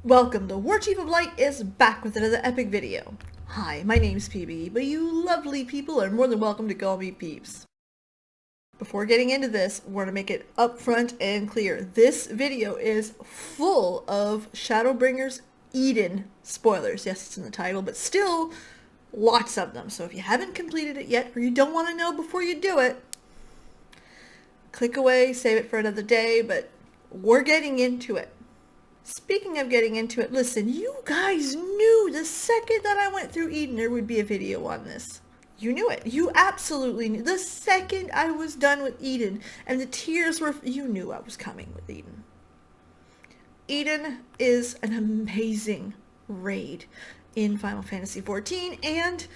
Welcome, the War Chief of Light is back with another epic video. Hi, my name's PB, but you lovely people are more than welcome to call me Peeps. Before getting into this, I want to make it upfront and clear. This video is full of Shadowbringers Eden spoilers. Yes, it's in the title, but still lots of them. So if you haven't completed it yet, or you don't want to know before you do it, click away, save it for another day, but we're getting into it. Speaking of getting into it, listen, you guys knew the second that I went through Eden there would be a video on this. You knew it. You absolutely knew. The second I was done with Eden and the tears were, you knew I was coming with Eden. Eden is an amazing raid in Final Fantasy XIV, and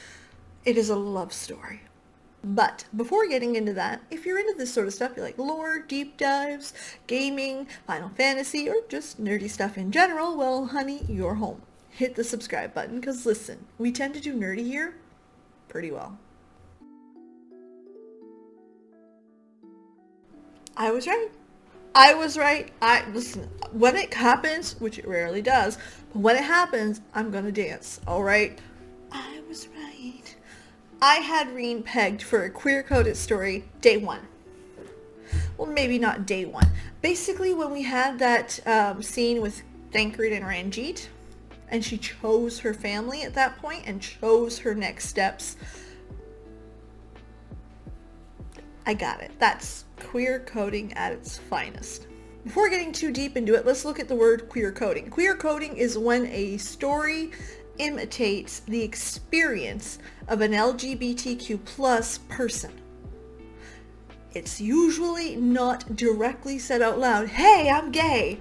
it is a love story. But before getting into that, if you're into this sort of stuff, you like lore, deep dives, gaming, Final Fantasy, or just nerdy stuff in general, well, honey, you're home. Hit the subscribe button, because listen, we tend to do nerdy here pretty well. I was right. I was right. Listen, when it happens, which it rarely does, but when it happens, I'm gonna dance, alright? I was right. I had Ryne pegged for a queer-coded story day one. Well, maybe not day one. Basically, when we had that scene with Thancred and Ranjit, and she chose her family at that point and chose her next steps, I got it. That's queer coding at its finest. Before getting too deep into it, let's look at the word queer coding. Queer coding is when a story imitates the experience of an LGBTQ plus person. It's usually not directly said out loud, hey, I'm gay.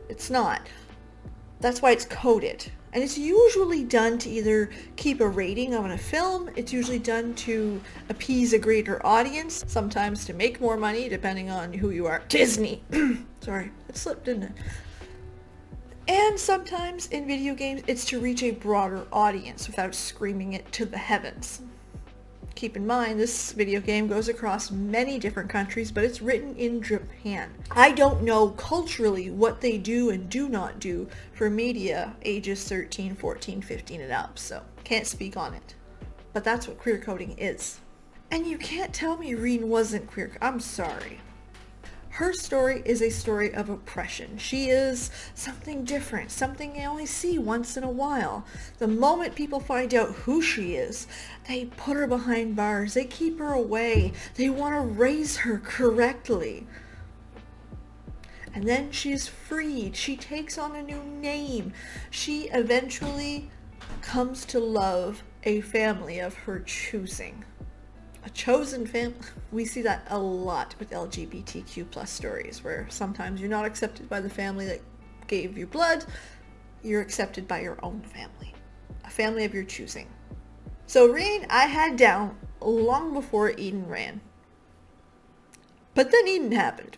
It's not. That's why it's coded. And it's usually done to either keep a rating on a film, it's usually done to appease a greater audience, sometimes to make more money, depending on who you are. Disney! Sorry, it slipped, didn't it? And sometimes in video games, it's to reach a broader audience without screaming it to the heavens. Keep in mind, this video game goes across many different countries, but it's written in Japan. I don't know culturally what they do and do not do for media ages 13, 14, 15 and up, so can't speak on it. But that's what queer coding is. And you can't tell me Ryne wasn't queer. I'm sorry. Her story is a story of oppression. She is something different, something you only see once in a while. The moment people find out who she is, they put her behind bars, they keep her away, they want to raise her correctly. And then she's freed. She takes on a new name. She eventually comes to love a family of her choosing. A chosen family. We see that a lot with LGBTQ plus stories, where sometimes you're not accepted by the family that gave you blood, you're accepted by your own family. A family of your choosing. So Ryne, I had down long before Eden ran. But then Eden happened.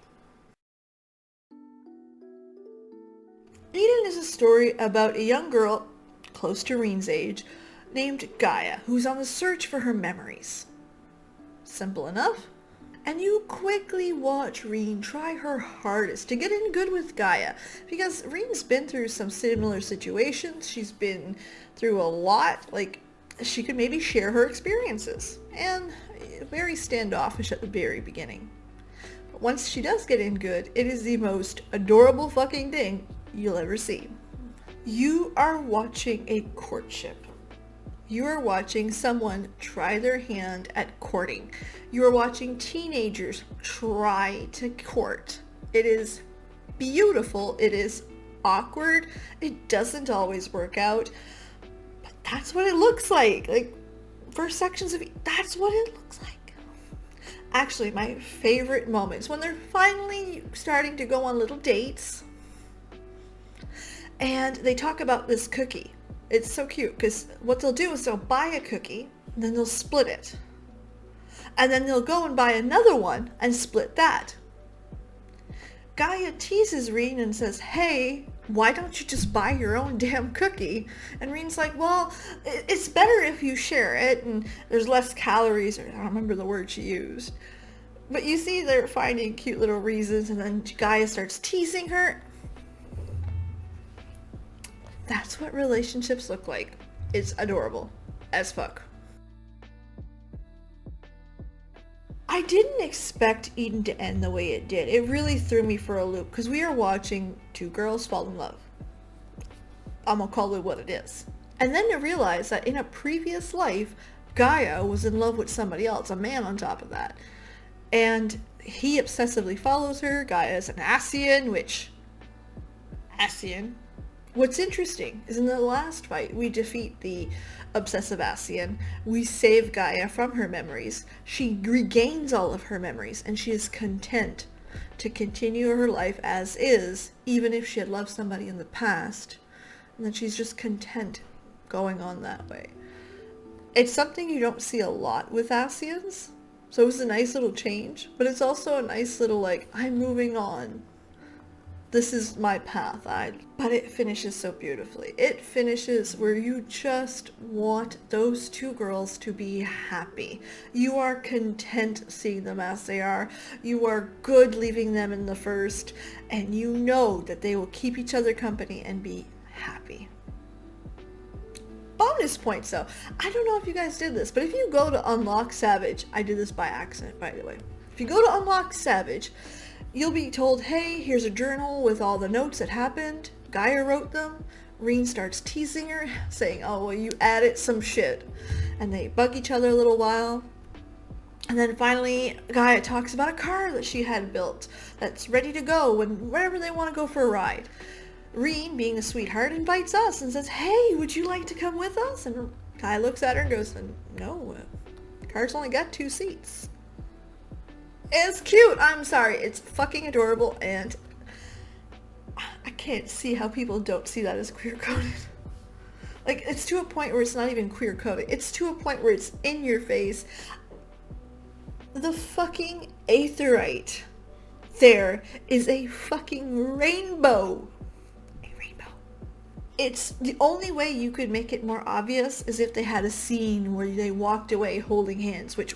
Eden is a story about a young girl, close to Ryne's age, named Gaia, who's on the search for her memories. Simple enough. And you quickly watch Ryne try her hardest to get in good with Gaia, because Ryne's been through some similar situations. She's been through a lot. Like, she could maybe share her experiences, and very standoffish at the very beginning. But once she does get in good, it is the most adorable fucking thing you'll ever see. You are watching a courtship. You are watching someone try their hand at courting. You are watching teenagers try to court. It is beautiful. It is awkward. It doesn't always work out. But that's what it looks like. Like, for sections of it, that's what it looks like. Actually, my favorite moments when they're finally starting to go on little dates. And they talk about this cookie. It's so cute, because what they'll do is they'll buy a cookie, and then they'll split it. And then they'll go and buy another one and split that. Gaia teases Ryne and says, hey, why don't you just buy your own damn cookie? And Ryne's like, well, it's better if you share it, and there's less calories, or I don't remember the word she used. But you see they're finding cute little reasons, and then Gaia starts teasing her. That's what relationships look like. It's adorable as fuck. I didn't expect Eden to end the way it did. It really threw me for a loop because we are watching two girls fall in love. I'm gonna call it what it is. And then to realize that in a previous life, Gaia was in love with somebody else, a man on top of that. And he obsessively follows her. Gaia is an Ascian, which... Ascian? What's interesting is in the last fight, we defeat the obsessive Ascian. We save Gaia from her memories. She regains all of her memories, and she is content to continue her life as is, even if she had loved somebody in the past. And then she's just content going on that way. It's something you don't see a lot with Ascians, so it was a nice little change, but it's also a nice little, like, I'm moving on. This is my path. But it finishes so beautifully. It finishes where you just want those two girls to be happy. You are content seeing them as they are. You are good leaving them in the first, and you know that they will keep each other company and be happy. Bonus points though. I don't know if you guys did this, but if you go to Unlock Savage, I did this by accident, by the way. If you go to Unlock Savage, you'll be told, hey, here's a journal with all the notes that happened. Gaia wrote them. Ryne starts teasing her, saying, oh, well, you added some shit. And they bug each other a little while. And then finally, Gaia talks about a car that she had built that's ready to go whenever they want to go for a ride. Ryne, being a sweetheart, invites us and says, hey, would you like to come with us? And Gaia looks at her and goes, no, the car's only got 2 seats. It's cute. I'm sorry. It's fucking adorable, and I can't see how people don't see that as queer-coded. Like, it's to a point where it's not even queer-coded. It's to a point where it's in your face. The fucking aetheryte there is a fucking rainbow. It's the only way you could make it more obvious is if they had a scene where they walked away holding hands, which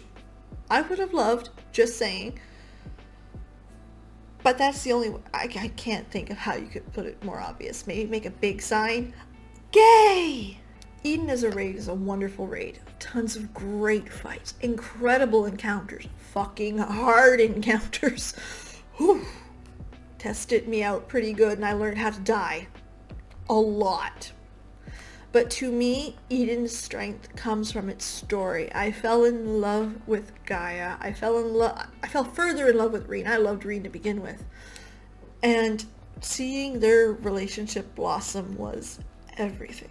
I would have loved, just saying. But that's the only way. I can't think of how you could put it more obvious. Maybe make a big sign. Gay! Eden as a raid is a wonderful raid. Tons of great fights. Incredible encounters. Fucking hard encounters. Whew. Tested me out pretty good and I learned how to die. A lot. But to me, Eden's strength comes from its story. I fell in love with Gaia. I fell further in love with Ryne. I loved Ryne to begin with. And seeing their relationship blossom was everything.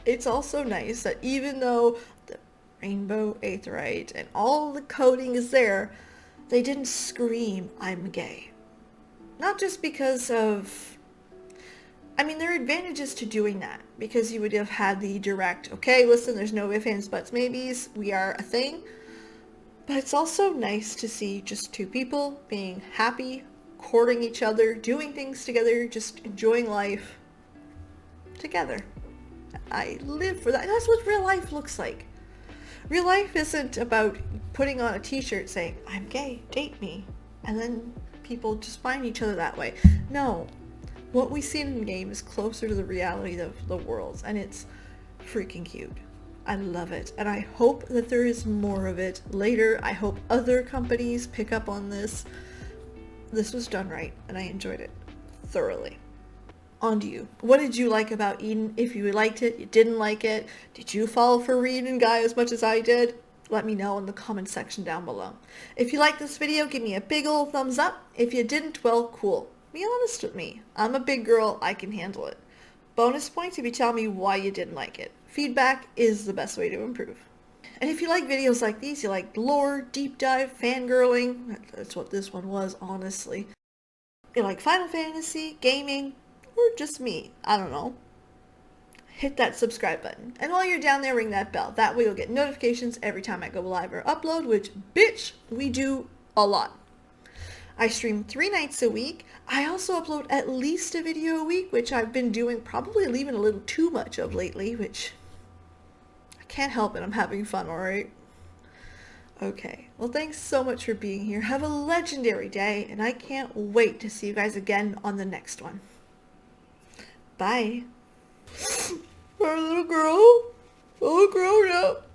It's also nice that even though the rainbow aetheryte and all the coding is there, they didn't scream, I'm gay. Not just because of... I mean, there are advantages to doing that, because you would have had the direct, okay, listen, there's no ifs, ands, buts, maybes, we are a thing. But it's also nice to see just two people being happy, courting each other, doing things together, just enjoying life together. I live for that. That's what real life looks like. Real life isn't about putting on a t-shirt saying, I'm gay, date me, and then people just find each other that way. No. What we see in the game is closer to the reality of the world, and it's freaking cute. I love it, and I hope that there is more of it later. I hope other companies pick up on this. This was done right, and I enjoyed it thoroughly. On to you. What did you like about Eden? If you liked it, you didn't like it, did you fall for Ryne and Gaia as much as I did? Let me know in the comment section down below. If you liked this video, give me a big ol' thumbs up. If you didn't, well, cool. Be honest with me. I'm a big girl. I can handle it. Bonus points if you tell me why you didn't like it. Feedback is the best way to improve. And if you like videos like these, you like lore, deep dive, fangirling, that's what this one was, honestly. You like Final Fantasy, gaming, or just me, I don't know. Hit that subscribe button. And while you're down there, ring that bell. That way you'll get notifications every time I go live or upload, which, bitch, we do a lot. I stream 3 nights a week. I also upload at least a video a week, which I've been doing probably leaving a little too much of lately, which I can't help it. I'm having fun, alright? Okay, well, thanks so much for being here. Have a legendary day, and I can't wait to see you guys again on the next one. Bye. Our little girl, all grown up,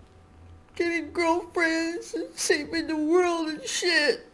getting girlfriends and saving the world and shit.